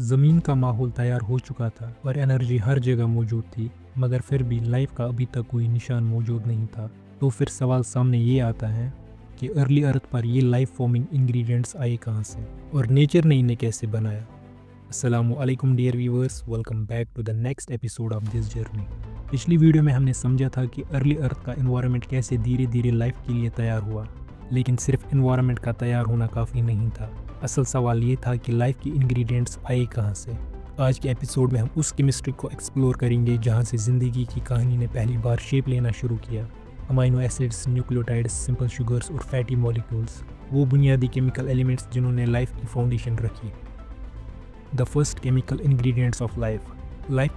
ज़मीन का माहौल तैयार हो चुका था और एनर्जी हर जगह मौजूद थी, मगर फिर भी लाइफ का अभी तक कोई निशान मौजूद नहीं था। तो फिर सवाल सामने ये आता है कि अर्ली अर्थ पर ये लाइफ फॉर्मिंग इंग्रेडिएंट्स आए कहाँ से और नेचर ने इन्हें कैसे बनाया। अस्सलामुअलैकुम dear viewers, welcome back to the next episode of this journey. पिछली वीडियो में हमने समझा था कि अर्ली अर्थ का एनवायरनमेंट कैसे धीरे धीरे लाइफ के लिए तैयार हुआ, लेकिन सिर्फ एनवायरनमेंट का तैयार होना काफ़ी नहीं था। असल सवाल ये था कि लाइफ के इंग्रेडिएंट्स आए कहाँ से। आज के एपिसोड में हम उस केमिस्ट्री को एक्सप्लोर करेंगे जहाँ से ज़िंदगी की कहानी ने पहली बार शेप लेना शुरू किया। Amino acids, nucleotides, simple sugars और फैटी मॉलिक्यूल्स, वो बुनियादी केमिकल एलिमेंट्स जिन्होंने लाइफ की फाउंडेशन रखी। The first chemical ingredients of life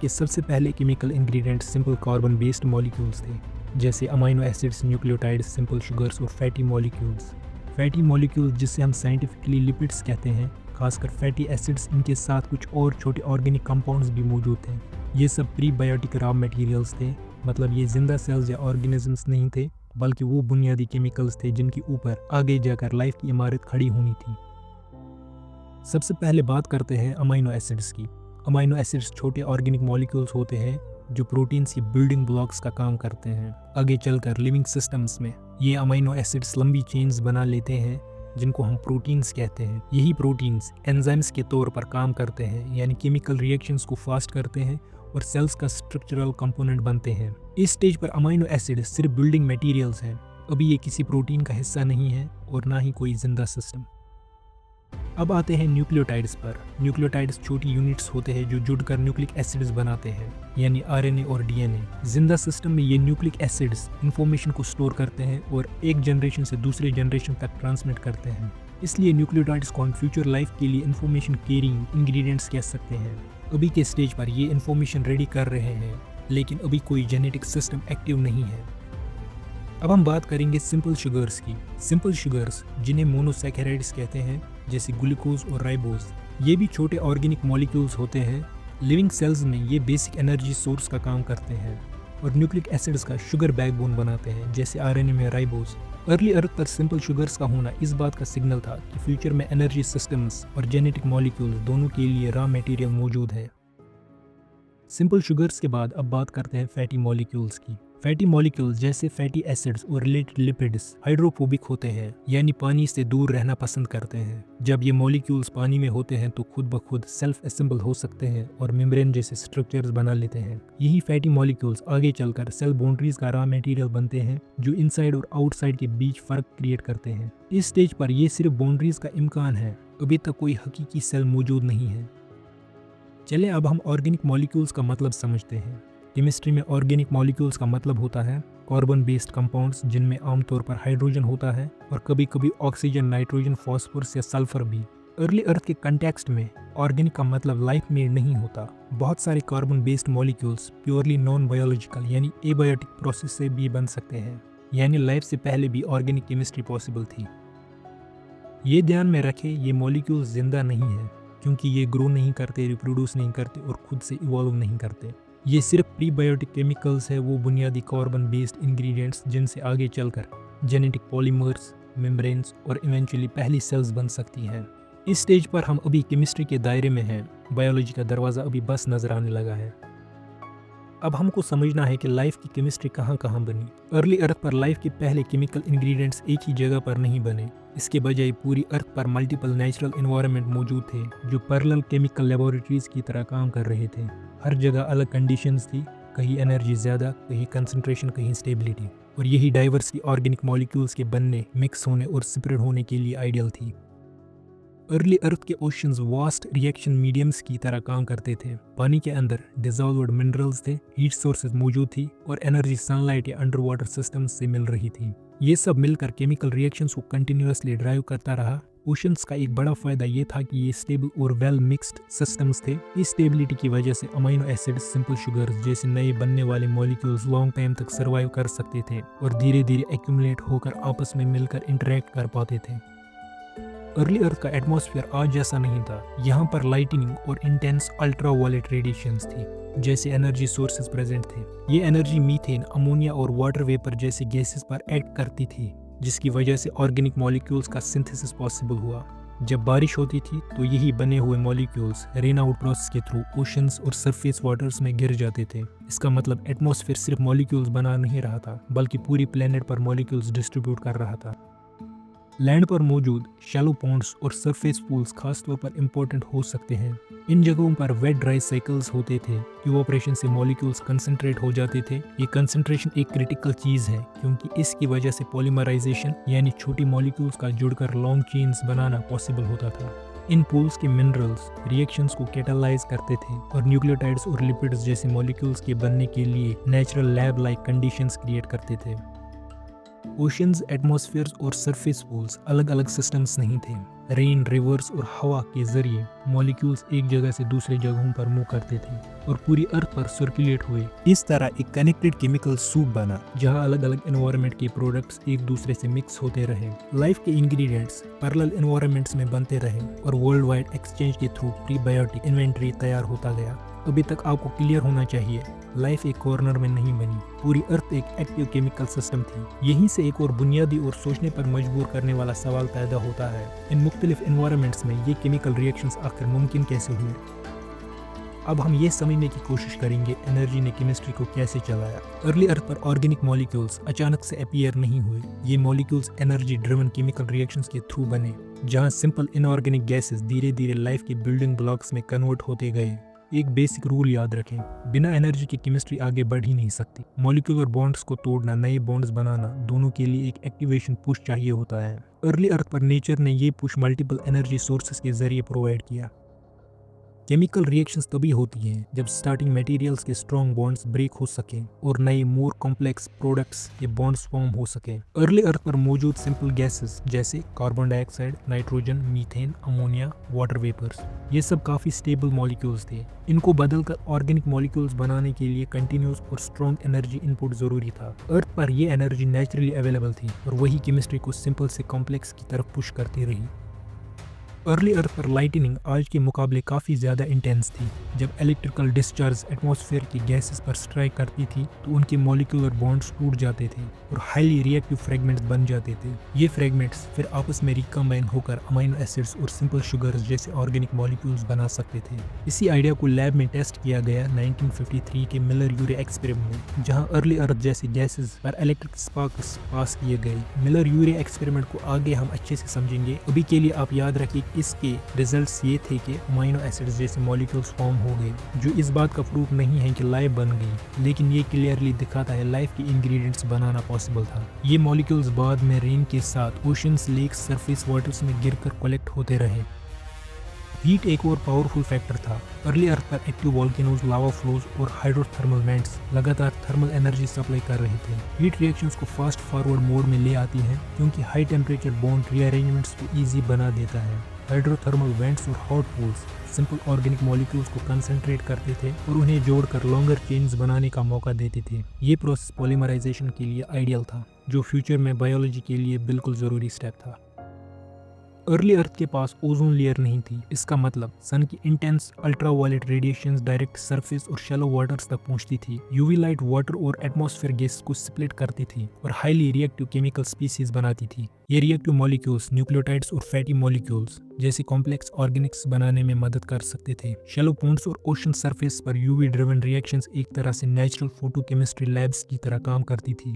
के सबसे पहले chemical ingredients simple carbon based molecules थे, जैसे amino acids, nucleotides, simple sugars और फैटी मॉलिक्यूल्स। फैटी मॉलिक्यूल्स, जिसे हम साइंटिफिकली लिपिड्स कहते हैं, खासकर फैटी एसिड्स, इनके साथ कुछ और छोटे ऑर्गेनिक कंपाउंड्स भी मौजूद थे। ये सब प्रीबायोटिक रॉ मटेरियल्स थे, मतलब ये जिंदा सेल्स या ऑर्गेनिजम्स नहीं थे, बल्कि वो बुनियादी केमिकल्स थे जिनके ऊपर आगे जाकर लाइफ की इमारत खड़ी होनी थी। सबसे पहले बात करते हैं अमाइनो एसिड्स की। अमाइनो एसिड्स छोटे ऑर्गेनिक मॉलिक्यूल्स होते हैं जो प्रोटीन्स की बिल्डिंग ब्लॉक्स का काम करते हैं। आगे चलकर लिविंग सिस्टम्स में ये अमाइनो एसिड्स लंबी चेन्स बना लेते हैं जिनको हम प्रोटीन्स कहते हैं। यही प्रोटीन्स एंजाइम्स के तौर पर काम करते हैं, यानी केमिकल रिएक्शंस को फास्ट करते हैं और सेल्स का स्ट्रक्चरल कंपोनेंट बनते हैं। इस स्टेज पर अमाइनो एसिड सिर्फ बिल्डिंग मटेरियल्स हैं। अभी ये किसी प्रोटीन का हिस्सा नहीं है और ना ही कोई जिंदा सिस्टम। अब आते हैं न्यूक्लियोटाइड्स पर। न्यूक्लियोटाइड्स छोटी यूनिट्स होते हैं जो जुड़कर न्यूक्लिक एसिड्स बनाते हैं, यानी आरएनए और डीएनए। जिंदा सिस्टम में ये न्यूक्लिक एसिड्स इंफॉर्मेशन को स्टोर करते हैं और एक जनरेशन से दूसरे जनरेशन तक ट्रांसमिट करते हैं। इसलिए न्यूक्लियोटाइड्स को हम फ्यूचर लाइफ के लिए इंफॉर्मेशन कैरिंग इंग्रेडिएंट्स कह सकते हैं। अभी के स्टेज पर ये इंफॉर्मेशन रेडी कर रहे हैं, लेकिन अभी कोई जेनेटिक सिस्टम एक्टिव नहीं है। अब हम बात करेंगे सिंपल शुगर्स की। सिंपल शुगर्स, जिन्हें मोनोसैकेराइड्स कहते हैं, जैसे ग्लूकोज और राइबोज, ये भी छोटे ऑर्गेनिक मॉलिक्यूल्स होते हैं। लिविंग सेल्स में ये बेसिक एनर्जी सोर्स का काम करते हैं और न्यूक्लिक एसिड्स का शुगर बैकबोन बनाते हैं, जैसे आरएनए में राइबोज। अर्ली अर्थ पर सिंपल शुगर्स का होना इस बात का सिग्नल था कि फ्यूचर में एनर्जी सिस्टम्स और जेनेटिक मॉलिक्यूल्स दोनों के लिए रॉ मटेरियल मौजूद है। सिंपल शुगर्स के बाद अब बात करते हैं फैटी मॉलिक्यूल्स की। फैटी मॉलिक्यूल्स जैसे फैटी एसिड्स और रिलेटेड लिपिड्स हाइड्रोफोबिक होते हैं, यानी पानी से दूर रहना पसंद करते हैं। जब ये मॉलिक्यूल्स पानी में होते हैं तो खुद ब खुद सेल्फ असेंबल हो सकते हैं और मेम्ब्रेन जैसे स्ट्रक्चर्स बना लेते हैं। यही फैटी मॉलिक्यूल्स आगे चलकर सेल बाउंड्रीज का रॉ मटेरियल बनते हैं, जो इनसाइड और आउटसाइड के बीच फर्क क्रिएट करते हैं। इस स्टेज पर यह सिर्फ बाउंड्रीज का इम्कान है, अभी तक कोई हकीकी सेल मौजूद नहीं है। चले अब हम ऑर्गेनिक मॉलिक्यूल्स का मतलब समझते हैं। केमिस्ट्री में ऑर्गेनिक मॉलिक्यूल्स का मतलब होता है कार्बन बेस्ड कंपाउंड्स, जिनमें आमतौर पर हाइड्रोजन होता है और कभी कभी ऑक्सीजन, नाइट्रोजन, फॉस्फोरस या सल्फर भी। अर्ली अर्थ के कंटेक्स्ट में ऑर्गेनिक का मतलब लाइफ मेड नहीं होता। बहुत सारे carbon based molecules purely non biological यानी एबायोटिक प्रोसेस से भी बन सकते हैं, यानी लाइफ से पहले भी ऑर्गेनिक केमिस्ट्री पॉसिबल थी। ये ध्यान में रखें, ये मॉलिक्यूल्स जिंदा नहीं है, क्योंकि ये ग्रो नहीं करते, रिप्रोड्यूस नहीं करते और खुद से इवॉल्व नहीं करते। ये सिर्फ प्रीबायोटिक केमिकल्स है, वो बुनियादी कार्बन बेस्ड इंग्रेडिएंट्स जिनसे आगे चलकर जेनेटिक पॉलीमर्स, मेम्ब्रेन्स और इवेंचुअली पहली सेल्स बन सकती हैं। इस स्टेज पर हम अभी केमिस्ट्री के दायरे में हैं, बायोलॉजी का दरवाज़ा अभी बस नजर आने लगा है। अब हमको समझना है कि लाइफ की केमिस्ट्री कहाँ कहाँ बनी। अर्ली अर्थ पर लाइफ के पहले केमिकल इंग्रेडिएंट्स एक ही जगह पर नहीं बने। इसके बजाय पूरी अर्थ पर मल्टीपल नेचुरल एनवायरनमेंट मौजूद थे, जो पैरेलल केमिकल लेबोरेटरीज की तरह काम कर रहे थे। हर जगह अलग कंडीशंस थी, कहीं एनर्जी ज़्यादा, कहीं कंसंट्रेशन, कहीं स्टेबिलिटी, और यही डाइवर्सिटी ऑर्गेनिक मॉलिक्यूल्स के बनने, मिक्स होने और स्प्रेड होने के लिए आइडियल थी। अर्ली अर्थ के ओशंस वास्ट रिएक्शन मीडियम्स की तरह काम करते थे। पानी के अंदर डिसॉल्व्ड मिनरल्स थे, हीट सोर्सेज मौजूद थी और एनर्जी सनलाइट या अंडर वाटर सिस्टम्स से मिल रही थी। ये सब मिलकर केमिकल रिएक्शंस को कंटिन्यूअसली ड्राइव करता रहा। ओशंस का एक बड़ा फायदा ये था कि ये स्टेबल और वेल मिक्स्ड सिस्टम्स थे। इस स्टेबिलिटी की वजह से अमीनो एसिड्स, सिंपल शुगर्स जैसे नए बनने वाले मॉलिक्यूल्स लॉन्ग टाइम तक सर्वाइव कर सकते थे और धीरे धीरे एक्यूमुलेट होकर आपस में मिलकर इंटरेक्ट कर पाते थे। अर्ली अर्थ का एटमॉस्फेयर आज जैसा नहीं था। यहाँ पर लाइटनिंग और इंटेंस अल्ट्रावायलेट रेडिएशंस थी, जैसे एनर्जी सोर्सेज प्रेजेंट थे। ये एनर्जी मीथेन, अमोनिया और वाटर वेपर जैसे गैसेस पर एक्ट करती थी, जिसकी वजह से ऑर्गेनिक मॉलिक्यूल्स का सिंथेसिस पॉसिबल हुआ। जब बारिश होती थी तो यही बने हुए मॉलिक्यूल्स रेन आउट प्रोसेस के थ्रू ओशंस और सरफेस वाटर्स में गिर जाते थे। इसका मतलब एटमॉस्फेयर सिर्फ मॉलिक्यूल्स बना नहीं रहा था, बल्कि पूरी प्लेनेट पर मॉलिक्यूल्स डिस्ट्रीब्यूट कर रहा था। लैंड पर मौजूद शैलो पॉन्ड्स और सरफेस पूल्स खासतौर पर इम्पोर्टेंट हो सकते हैं। इन जगहों पर वेट ड्राई साइकिल्स होते थे। इवोपरेशन से मॉलिक्यूल्स कंसंट्रेट हो जाते थे। ये कंसंट्रेशन एक क्रिटिकल चीज़ है, क्योंकि इसकी वजह से पॉलीमराइजेशन यानी छोटी मॉलिक्यूल्स का जुड़कर लॉन्ग चेन्स बनाना पॉसिबल होता था। इन पूल्स के मिनरल्स रिएक्शंस को कैटालाइज करते थे और न्यूक्लियोटाइड्स और लिपिड्स जैसे मॉलिक्यूल्स के बनने के लिए natural lab like conditions create करते थे। ओशंस, एटमॉस्फेयर्स और सरफेस पूल्स अलग अलग सिस्टम्स नहीं थे। रेन, रिवर्स और हवा के जरिए मॉलिक्यूल्स एक जगह से दूसरे जगहों पर मूव करते थे और पूरी अर्थ पर सर्कुलेट हुए। इस तरह एक कनेक्टेड केमिकल सूप बना, जहां अलग अलग एनवायरनमेंट के प्रोडक्ट्स एक दूसरे से मिक्स होते रहे। लाइफ के इंग्रेडिएंट्स पैरेलल एनवायरनमेंट्स में बनते रहे और वर्ल्ड वाइड एक्सचेंज के थ्रू प्रीबायोटिक इन्वेंट्री तैयार होता गया। अभी तक आपको क्लियर होना चाहिए, लाइफ एक कॉर्नर में नहीं बनी, पूरी अर्थ एक एक्टिव केमिकल सिस्टम थी। यहीं से एक और बुनियादी और सोचने पर मजबूर करने वाला सवाल पैदा होता है, इन मुख्तलिफ एनवायरनमेंट्स में ये केमिकल रिएक्शंस आखिर मुमकिन कैसे हुए। अब हम ये समझने की कोशिश करेंगे एनर्जी ने केमिस्ट्री को कैसे चलाया। अर्ली अर्थ पर ऑर्गेनिक मॉलिक्यूल्स अचानक से अपीयर नहीं हुए। ये molecules energy driven chemical reactions के थ्रू बने, जहाँ सिंपल इनऑर्गेनिक गैसेस धीरे धीरे लाइफ के बिल्डिंग ब्लॉक्स में कन्वर्ट होते गए। एक बेसिक रूल याद रखें, बिना एनर्जी की केमिस्ट्री आगे बढ़ ही नहीं सकती। मॉलिक्यूलर बॉन्ड्स को तोड़ना, नए बॉन्ड्स बनाना, दोनों के लिए एक एक्टिवेशन पुश चाहिए होता है। अर्ली अर्थ पर नेचर ने ये पुश मल्टीपल एनर्जी सोर्सेस के जरिए प्रोवाइड किया। केमिकल रिएक्शंस तभी होती हैं जब स्टार्टिंग मटेरियल्स के स्ट्रॉन्ग बॉन्ड्स ब्रेक हो सकें और नए मोर कॉम्प्लेक्स प्रोडक्ट्स के बॉन्ड्स फॉर्म हो सकें। अर्ली अर्थ पर मौजूद सिंपल गैसेस जैसे carbon dioxide, nitrogen, methane, ammonia, water vapours, ये सब काफ़ी स्टेबल मॉलिक्यूल्स थे। इनको बदलकर ऑर्गेनिक मॉलिक्यूल्स बनाने के लिए कंटिन्यूस और स्ट्रॉन्ग एनर्जी इनपुट ज़रूरी था। अर्थ पर यह एनर्जी नेचुरली अवेलेबल थी और वही केमिस्ट्री को सिंपल से कॉम्प्लेक्स की तरफ पुश करती रही। अर्ली अर्थ पर लाइटनिंग आज के मुकाबले काफ़ी ज़्यादा इंटेंस थी। जब इलेक्ट्रिकल डिस्चार्ज एटमॉस्फेयर की गैसेस पर स्ट्राइक करती थी तो उनके मॉलिक्यूलर बॉन्ड्स टूट जाते थे और हाईली रिएक्टिव फ्रेगमेंट्स बन जाते थे। ये फ्रेगमेंट्स फिर आपस में रिकम्बाइन होकर अमीनो एसिड्स और सिंपल शुगर्स जैसे ऑर्गेनिक मॉलिक्यूल्स बना सकते थे। इसी आइडिया को लैब में टेस्ट किया गया 1953 के मिलर-यूरे एक्सपेरिमेंट में, जहाँ अर्ली अर्थ जैसी गैसेस पर इलेक्ट्रिक स्पार्क्स पास किए गए। मिलर-यूरे एक्सपेरिमेंट को आगे हम अच्छे से समझेंगे। अभी के लिए आप याद रखिए इसके रिजल्ट्स ये थे कि अमीनो एसिड्स जैसे मॉलिक्यूल्स फॉर्म हो गए, जो इस बात का प्रूफ नहीं है कि लाइफ बन गई, लेकिन ये क्लियरली दिखाता है लाइफ के इंग्रेडिएंट्स बनाना पॉसिबल था। ये मॉलिक्यूल्स बाद में रेन के साथ ओशंस, लेक्स, सरफेस वाटर्स में गिरकर कलेक्ट होते रहे। हीट एक और पावरफुल फैक्टर था। अर्ली अर्थ पर एक्टिव वॉल्केनोज, लावा फ्लोज और हाइड्रोथर्मल वेंट्स लगातार थर्मल एनर्जी सप्लाई कर रहे थे। हीट रिएक्शंस को फास्ट फॉरवर्ड मोड में ले आती हैं, क्योंकि हाई टेम्परेचर बॉन्ड रीअरेंजमेंट्स को ईजी बना देता है। हाइड्रोथर्मल वेंट्स और hot pools simple organic molecules को कंसंट्रेट करते थे और उन्हें जोड़कर लॉन्गर चेन्स बनाने का मौका देते थे। ये प्रोसेस पॉलीमराइजेशन के लिए आइडियल था, जो फ्यूचर में बायोलॉजी के लिए बिल्कुल ज़रूरी स्टेप था। अर्ली अर्थ के पास ओजोन लेयर नहीं थी। इसका मतलब सन की intense ultraviolet radiations direct surface और शैलो वाटर्स तक पहुंचती थी। यूवी लाइट वाटर और एटमॉस्फेयर गैस को स्प्लिट करती थी और हाईली रिएक्टिव केमिकल स्पीसीज बनाती थी। ये रिएक्टिव मॉलिक्यूल्स न्यूक्लियोटाइड्स और फैटी मॉलिक्यूल्स जैसे कॉम्प्लेक्स ऑर्गेनिक्स बनाने में मदद कर सकते थे। शैलो पॉन्ड्स और ओशन सरफेस पर यूवी ड्रिवन रिएक्शंस एक तरह से नेचुरल फोटोकेमिस्ट्री लैब्स की तरह काम करती थी।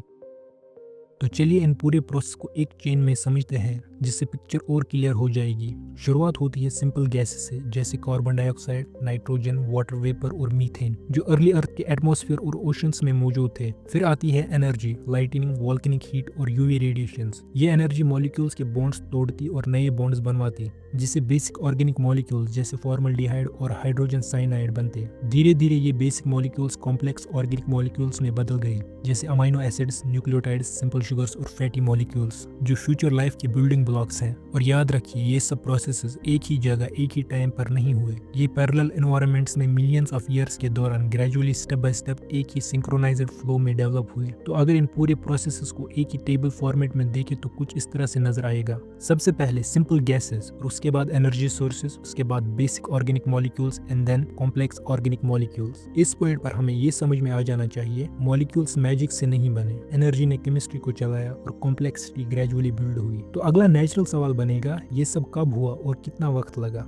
तो चलिए इन पूरे प्रोसेस को एक चेन में समझते हैं, जिससे पिक्चर और क्लियर हो जाएगी। शुरुआत होती है सिंपल गैसेस से, जैसे carbon dioxide, nitrogen, water vapour और मीथेन, जो अर्ली अर्थ के एटमॉस्फेयर और ओशंस में मौजूद थे। फिर आती है एनर्जी, लाइटनिंग, वॉल्केनिक हीट और यूवी रेडिएशंस। ये एनर्जी मॉलिक्यूल्स के बॉन्ड्स तोड़ती और नए बॉन्ड्स बनवाती, जिससे बेसिक ऑर्गेनिक मॉलिक्यूल्स जैसे फॉर्मल्डिहाइड और हाइड्रोजन साइनाइड बनते। धीरे धीरे ये basic molecules complex organic molecules में बदल गए, जैसे amino acids, nucleotides, simple sugars और फैटी मॉलिक्यूल्स, जो फ्यूचर लाइफ के बिल्डिंग ब्लॉक्स हैं। और याद रखिए, ये सब प्रोसेसेस एक ही जगह एक ही टाइम पर नहीं हुए। ये पैरेलल एनवायरनमेंट्स में मिलियंस ऑफ ईयर्स के दौरान ग्रेजुअली स्टेप बाय स्टेप एक ही सिंक्रोनाइज्ड फ्लो में डेवलप हुए। तो अगर इन पूरे प्रोसेसेस को एक ही टेबल फॉर्मेट में देखें तो कुछ इस तरह से नजर आएगा। सबसे पहले सिंपल गैसेस, और उसके बाद एनर्जी सोर्सेस, उसके बाद basic organic molecules and then complex organic molecules. इस पॉइंट पर हमें ये समझ में आ जाना चाहिए, मॉलिक्यूल्स मैजिक से नहीं बने। एनर्जी ने केमिस्ट्री को चलाया और कॉम्प्लेक्सिटी ग्रेजुअली बिल्ड हुई। तो अगला नेचुरल सवाल बनेगा, ये सब कब हुआ और कितना वक्त लगा।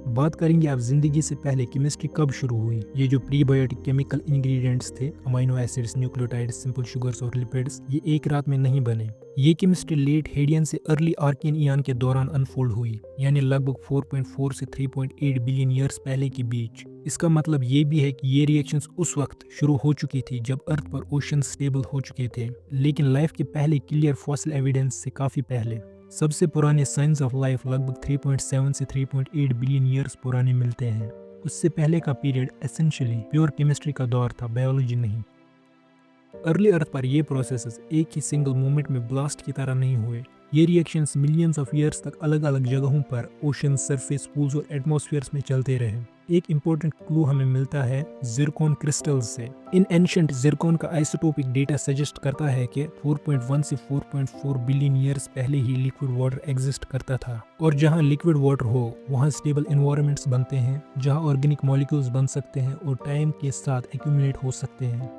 बात करेंगे आप जिंदगी से पहले केमिस्ट्री कब शुरू हुई। ये जो प्रीबायोटिक केमिकल इंग्रेडिएंट्स थे, amino acids, nucleotides, simple sugars और लिपिड्स, ये एक रात में नहीं बने। ये केमिस्ट्री लेट हेडियन से अर्ली आर्कियन ईयन के दौरान अनफोल्ड हुई, यानी लगभग 4.4 से 3.8 बिलियन ईयर्स पहले के बीच। इसका मतलब ये भी है कि ये रिएक्शंस उस वक्त शुरू हो चुकी थी जब अर्थ पर ओशन स्टेबल हो चुके थे, लेकिन लाइफ के पहले क्लियर फॉसिल एविडेंस से काफी पहले। सबसे पुराने साइंस ऑफ लाइफ लगभग 3.7 से 3.8 बिलियन ईयर्स पुराने मिलते हैं। उससे पहले का पीरियड एसेंशियली प्योर केमिस्ट्री का दौर था, बायोलॉजी नहीं। अर्ली अर्थ पर ये प्रोसेसेस एक ही सिंगल मोमेंट में ब्लास्ट की तरह नहीं हुए। ये रिएक्शंस मिलियंस ऑफ ईयर्स तक अलग अलग जगहों पर ओशन, सरफेस, पूल्स और एटमॉस्फेयर्स में चलते रहे। एक इंपॉर्टेंट क्लू हमें मिलता है जिरकॉन क्रिस्टल्स से। इन एंशिएंट जिरकॉन का आइसोटोपिक डेटा सजेस्ट करता है कि 4.1 से 4.4 बिलियन ईयर्स पहले ही लिक्विड वाटर एग्जिस्ट करता था, और जहां लिक्विड वाटर हो वहां स्टेबल एनवायरनमेंट्स बनते हैं जहां ऑर्गेनिक मॉलिक्यूल्स बन सकते हैं और टाइम के साथ एक्यूमुलेट हो सकते हैं।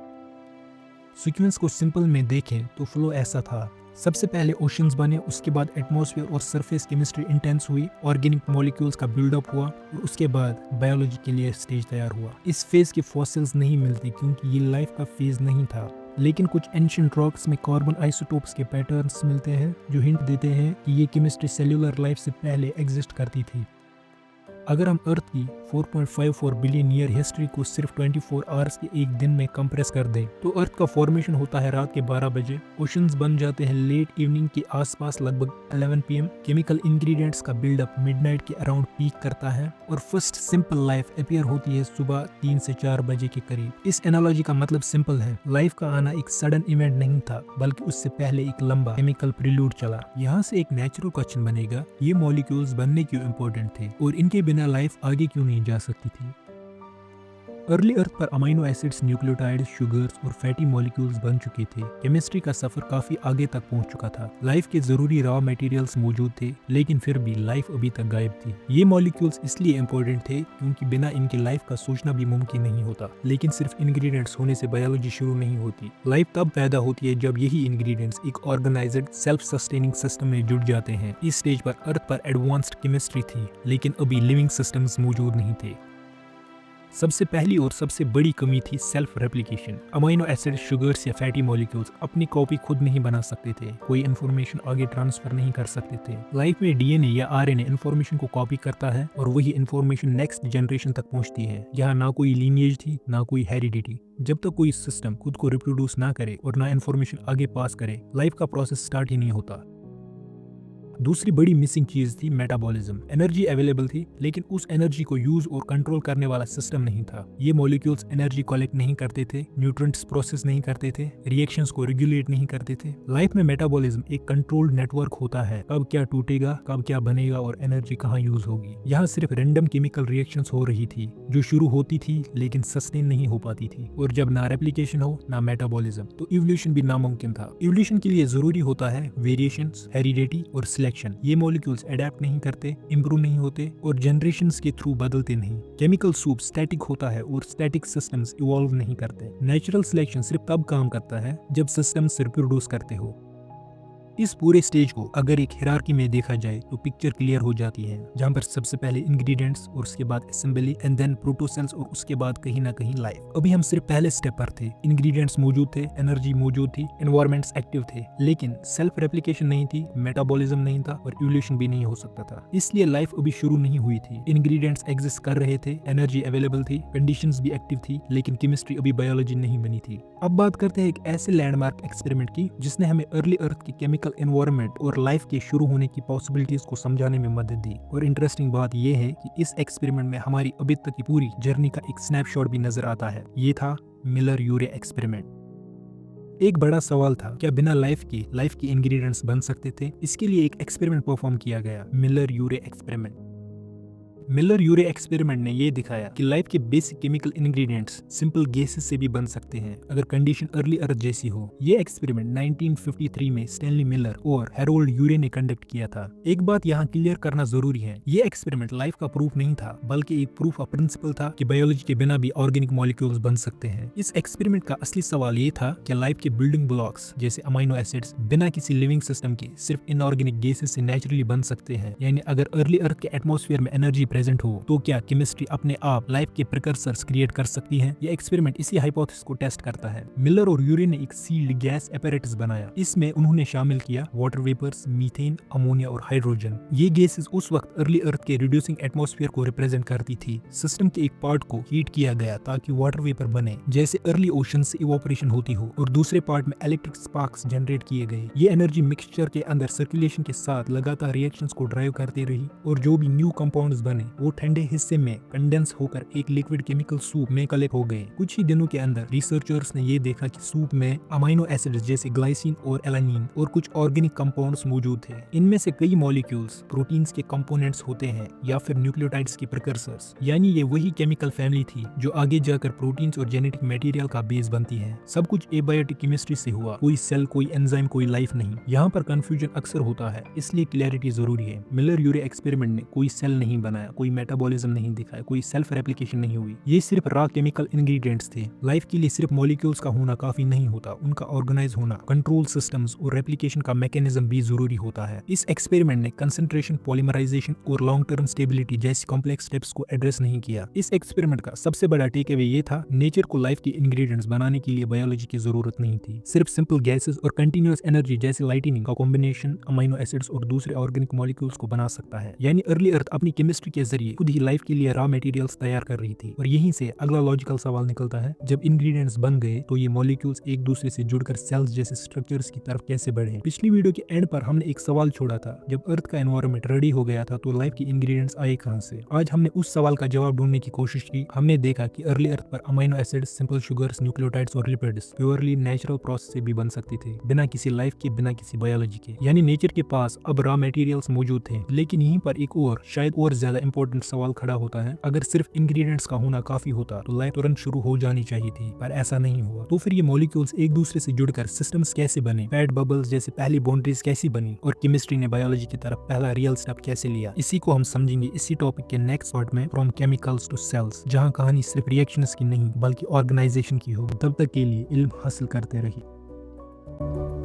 सीक्वेंस को सिंपल में देखें तो फ्लो ऐसा था। सबसे पहले ओशंस बने, उसके बाद एटमॉस्फेयर और सरफेस केमिस्ट्री इंटेंस हुई, ऑर्गेनिक मॉलिक्यूल्स का बिल्डअप हुआ और उसके बाद बायोलॉजी के लिए स्टेज तैयार हुआ। इस फेज के फॉसिल्स नहीं मिलते क्योंकि ये लाइफ का फेज नहीं था, लेकिन कुछ एंशिएंट रॉक्स में कार्बन आइसोटोप्स के पैटर्न्स मिलते हैं जो हिंट देते हैं कि ये केमिस्ट्री सेल्यूलर लाइफ से पहले एग्जिस्ट करती थी। अगर हम अर्थ की 4.54 बिलियन ईयर हिस्ट्री को सिर्फ 24 आवर्स के एक दिन में कंप्रेस कर दें तो अर्थ का फॉर्मेशन होता है रात के 12 बजे, ओशंस बन जाते हैं लेट इवनिंग के आसपास लगभग 11 PM, केमिकल इंग्रेडिएंट्स का बिल्डअप मिडनाइट के अराउंड पीक करता है और फर्स्ट सिंपल लाइफ अपीयर होती है सुबह 3 से 4 बजे के करीब। इस एनालॉजी का मतलब सिंपल है, लाइफ का आना एक सडन इवेंट नहीं था बल्कि उससे पहले एक लंबा केमिकल प्रील्यूड चला। यहाँ से एक नेचुरल क्वेश्चन बनेगा, ये मॉलिक्यूल्स बनने क्यों इंपॉर्टेंट थे और इनके बिना लाइफ आगे क्यों नहीं जा सकती थी। अर्ली अर्थ पर अमीनो एसिड्स, न्यूक्लियोटाइड्स, शुगर्स और फैटी मॉलिक्यूल्स बन चुके थे। केमिस्ट्री का सफर काफी आगे तक पहुंच चुका था। लाइफ के जरूरी रॉ मटेरियल्स मौजूद थे, लेकिन फिर भी लाइफ अभी तक गायब थी। ये मॉलिक्यूल्स इसलिए इंपॉर्टेंट थे क्योंकि बिना इनके लाइफ का सोचना भी मुमकिन नहीं होता। लेकिन सिर्फ इंग्रेडिएंट्स होने से बायोलॉजी शुरू नहीं होती। लाइफ तब पैदा होती है जब यही इंग्रेडिएंट्स एक ऑर्गेनाइज्ड सेल्फ सस्टेनिंग सिस्टम में जुड़ जाते हैं। इस स्टेज पर अर्थ पर एडवांस्ड केमिस्ट्री थी, लेकिन अभी लिविंग सिस्टम्स मौजूद नहीं थे। सबसे पहली और सबसे बड़ी कमी थी self replication. Amino acid, sugars या फैटी मॉलिक्यूल्स अपनी कॉपी खुद नहीं बना सकते थे, कोई इन्फॉर्मेशन आगे ट्रांसफर नहीं कर सकते थे। लाइफ में डीएनए या आरएनए इन्फॉर्मेशन को कॉपी करता है और वही इन्फॉर्मेशन नेक्स्ट जनरेशन तक पहुंचती है। यहाँ ना कोई लीनिएज थी, ना कोई हेरिडिटी। जब तक कोई सिस्टम खुद को रिप्रोड्यूस ना करे और ना इन्फॉर्मेशन आगे पास करे, लाइफ का प्रोसेस स्टार्ट ही नहीं होता। दूसरी बड़ी मिसिंग चीज थी मेटाबॉलिज्म। एनर्जी अवेलेबल थी, लेकिन उस एनर्जी को यूज और कंट्रोल करने वाला सिस्टम नहीं था। ये मॉलिक्यूल्स एनर्जी कलेक्ट नहीं करते थे, न्यूट्रिएंट्स प्रोसेस नहीं करते थे, रिएक्शंस को रेगुलेट नहीं करते थे। लाइफ में मेटाबॉलिज्म एक कंट्रोल्ड नेटवर्क होता है, कब क्या टूटेगा, कब क्या बनेगा और एनर्जी कहाँ यूज होगी। यहाँ सिर्फ रैंडम केमिकल रिएक्शंस हो रही थी जो शुरू होती थी लेकिन सस्टेन नहीं हो पाती थी। और जब ना रेप्लिकेशन हो ना मेटाबॉलिज्म, तो इवोल्यूशन भी नामुमकिन था। इवोल्यूशन के लिए जरूरी होता है वेरिएशंस, हेरिडिटी और सिलेक्शन। ये मॉलिक्यूल्स अडेप्ट नहीं करते, इंप्रूव नहीं होते और जनरेशंस के थ्रू बदलते नहीं। केमिकल सूप स्टैटिक होता है और स्टैटिक सिस्टम्स इवॉल्व नहीं करते। नेचुरल सिलेक्शन सिर्फ तब काम करता है जब सिस्टम्स रिप्रोड्यूस करते हो। इस पूरे स्टेज को अगर एक हिरार्की में देखा जाए तो पिक्चर क्लियर हो जाती है, जहाँ पर सबसे पहले इंग्रेडिएंट्स और उसके बाद असेंबली एंड देन प्रोटोसेल्स और उसके बाद कहीं ना कहीं लाइफ। अभी हम सिर्फ पहले स्टेप पर थे। इंग्रेडिएंट्स मौजूद थे, एनर्जी मौजूद थी, एनवायरमेंट्स एक्टिव थे, लेकिन सेल्फ रेप्लिकेशन नहीं थी, मेटाबॉलिज्म नहीं था और इवोल्यूशन भी नहीं हो सकता था। इसलिए लाइफ अभी शुरू नहीं हुई थी। इंग्रेडिएंट्स एग्जिस्ट कर रहे थे, एनर्जी अवेलेबल थी, कंडीशंस भी एक्टिव थी, लेकिन केमिस्ट्री अभी बायोलॉजी नहीं बनी थी। अब बात करते हैं एक ऐसे लैंडमार्क एक्सपेरिमेंट की जिसने हमें अर्ली अर्थ की केमिकल एनवायरनमेंट और लाइफ के शुरू होने की पॉसिबिलिटीज को समझाने में मदद दी। और इंटरेस्टिंग बात यह है कि इस एक्सपेरिमेंट में हमारी अभी तक की पूरी जर्नी का एक स्नैपशॉट भी नजर आता है। ये था मिलर-यूरे एक्सपेरिमेंट। एक बड़ा सवाल था, क्या बिना लाइफ के इंग्रेडिएंट्स बन सकते थे? इसके लिए एक एक्सपेरिमेंट परफॉर्म किया गया, मिलर-यूरे एक्सपेरिमेंट। मिलर यूरे एक्सपेरिमेंट ने ये दिखाया कि लाइफ के basic chemical ingredients simple gases से भी बन सकते हैं अगर कंडीशन अर्ली अर्थ जैसी हो। ये एक्सपेरिमेंट 1953 में स्टैनली मिलर और हैरोल्ड यूरे ने कंडक्ट किया था। एक बात यहाँ क्लियर करना जरूरी है, ये एक्सपेरिमेंट लाइफ का प्रूफ नहीं था बल्कि एक प्रूफ ऑफ प्रिंसिपल था कि बायोलॉजी के बिना भी ऑर्गेनिक मॉलिक्यूल्स बन सकते हैं। इस एक्सपेरिमेंट का असली सवाल ये था कि लाइफ के बिल्डिंग ब्लॉक्स जैसे अमाइनो एसिड्स बिना किसी लिविंग सिस्टम के सिर्फ इनऑर्गेनिक गैसेस से नेचुरली बन सकते हैं। यानी अगर अर्ली अर्थ के एटमॉस्फेयर में एनर्जी प्रेजेंट हो तो क्या केमिस्ट्री अपने आप लाइफ के प्रिकर्सर्स क्रिएट कर सकती है। ये एक्सपेरिमेंट इसी हाइपोथेसिस को टेस्ट करता है। मिलर और यूरे ने एक सील्ड गैस एपैरेटस बनाया। इसमें उन्होंने शामिल किया वाटर वेपर्स, मीथेन, अमोनिया और हाइड्रोजन। ये गैसेस उस वक्त अर्ली अर्थ के रिड्यूसिंग एटमॉस्फेयर को रिप्रेजेंट करती थी। सिस्टम के एक पार्ट को हीट किया गया ताकि वाटर वेपर बने जैसे अर्ली ओशन से इवोपरेशन होती हो, और दूसरे पार्ट में इलेक्ट्रिक स्पार्क्स जनरेट किए गए। ये एनर्जी मिक्सचर के अंदर सर्कुलेशन के साथ लगातार रिएक्शंस को ड्राइव करती रही और जो भी न्यू कंपाउंड्स बने वो ठंडे हिस्से में कंडेंस होकर एक लिक्विड केमिकल सूप में कलेक्ट हो गए। कुछ ही दिनों के अंदर रिसर्चर्स ने ये देखा कि सूप में अमाइनो एसिड्स जैसे ग्लाइसिन और एलानिन और कुछ ऑर्गेनिक कंपाउंड्स मौजूद थे। इनमें से कई मॉलिक्यूल्स प्रोटीन्स के कंपोनेंट्स होते हैं या फिर न्यूक्लियोटाइड्स के प्रिकर्सर्स। यानी ये वही केमिकल फैमिली थी जो आगे जाकर प्रोटीन्स और जेनेटिक मटेरियल का बेस बनती है। सब कुछ एबायोटिक केमिस्ट्री से हुआ, कोई सेल, कोई एंजाइम, कोई लाइफ नहीं। यहाँ पर कंफ्यूजन अक्सर होता है, इसलिए क्लैरिटी जरूरी है। मिलर यूरे एक्सपेरिमेंट ने कोई सेल नहीं बनाया, कोई मेटाबॉलिज्म नहीं दिखाया, कोई सेल्फ रेप्लिकेशन नहीं हुई। ये सिर्फ रॉ केमिकल इंग्रेडिएंट्स थे। लाइफ के लिए सिर्फ मॉलिक्यूल्स का होना काफी नहीं होता, उनका ऑर्गेनाइज होना, कंट्रोल सिस्टम्स और रेप्लिकेशन का मैकेनिज्म भी जरूरी होता है। इस एक्सपेरिमेंट ने कंसंट्रेशन, पॉलीमराइजेशन और लॉन्ग टर्म स्टेबिलिटी जैसी कॉम्प्लेक्स स्टेप्स को एड्रेस नहीं किया। इस एक्सपेरिमेंट का सबसे बड़ा टेक अवे ये था, नेचर को लाइफ के इंग्रेडिएंट्स बनाने के लिए बायोलॉजी की जरूरत नहीं थी। सिर्फ सिंपल गैसेस और कंटिन्यूअस एनर्जी जैसे लाइटनिंग का कॉम्बिनेशन अमीनो एसिड्स और दूसरे ऑर्गेनिक मॉलिक्यूल्स को बना सकता है। यानी अर्ली अर्थ अपनी केमिस्ट्री के जरिए खुद ही लाइफ के लिए रॉ मटेरियल्स तैयार कर रही थी। और यहीं से अगला लॉजिकल सवाल निकलता है, जब इंग्रेडिएंट्स बन गए तो ये मॉलिक्यूल्स एक दूसरे से जुड़कर सेल्स जैसे स्ट्रक्चर्स की तरफ कैसे बढ़े। पिछली वीडियो के एंड पर हमने एक सवाल छोड़ा था, जब अर्थ का एनवायरनमेंट रेडी हो गया था तो लाइफ के इंग्रेडिएंट्स आए कहां से। आज हमने उस सवाल का जवाब ढूंढने की कोशिश की। हमने देखा कि अर्ली अर्थ पर amino acids, simple sugars, nucleotides और लिपिड्स प्योरली नेचुरल प्रोसेस से भी बन सकते थे, बिना किसी लाइफ के, बिना किसी बायोलॉजी के। यानी नेचर के पास अब रॉ मटेरियल्स मौजूद थे। लेकिन यहीं पर एक और शायद और ज्यादा इंपॉर्टेंट सवाल खड़ा होता है, अगर सिर्फ इंग्रेडिएंट्स का होना काफी होता तो लाइफ तुरंत शुरू हो जानी चाहिए थी, पर ऐसा नहीं हुआ। तो फिर ये मॉलिक्यूल्स एक दूसरे से जुड़कर सिस्टम्स कैसे बने, फैट बबल्स जैसे पहली बाउंड्रीज कैसी बनी, और केमिस्ट्री ने बायोलॉजी की तरफ पहला रियल स्टेप कैसे लिया। इसी को हम समझेंगे इसी टॉपिक के नेक्स्ट पार्ट में, फ्रॉम केमिकल्स टू सेल्स, जहाँ कहानी सिर्फ रिएक्शंस की नहीं बल्कि ऑर्गेनाइजेशन की हो। तब तक के लिए इल्म हासिल करते रहिए।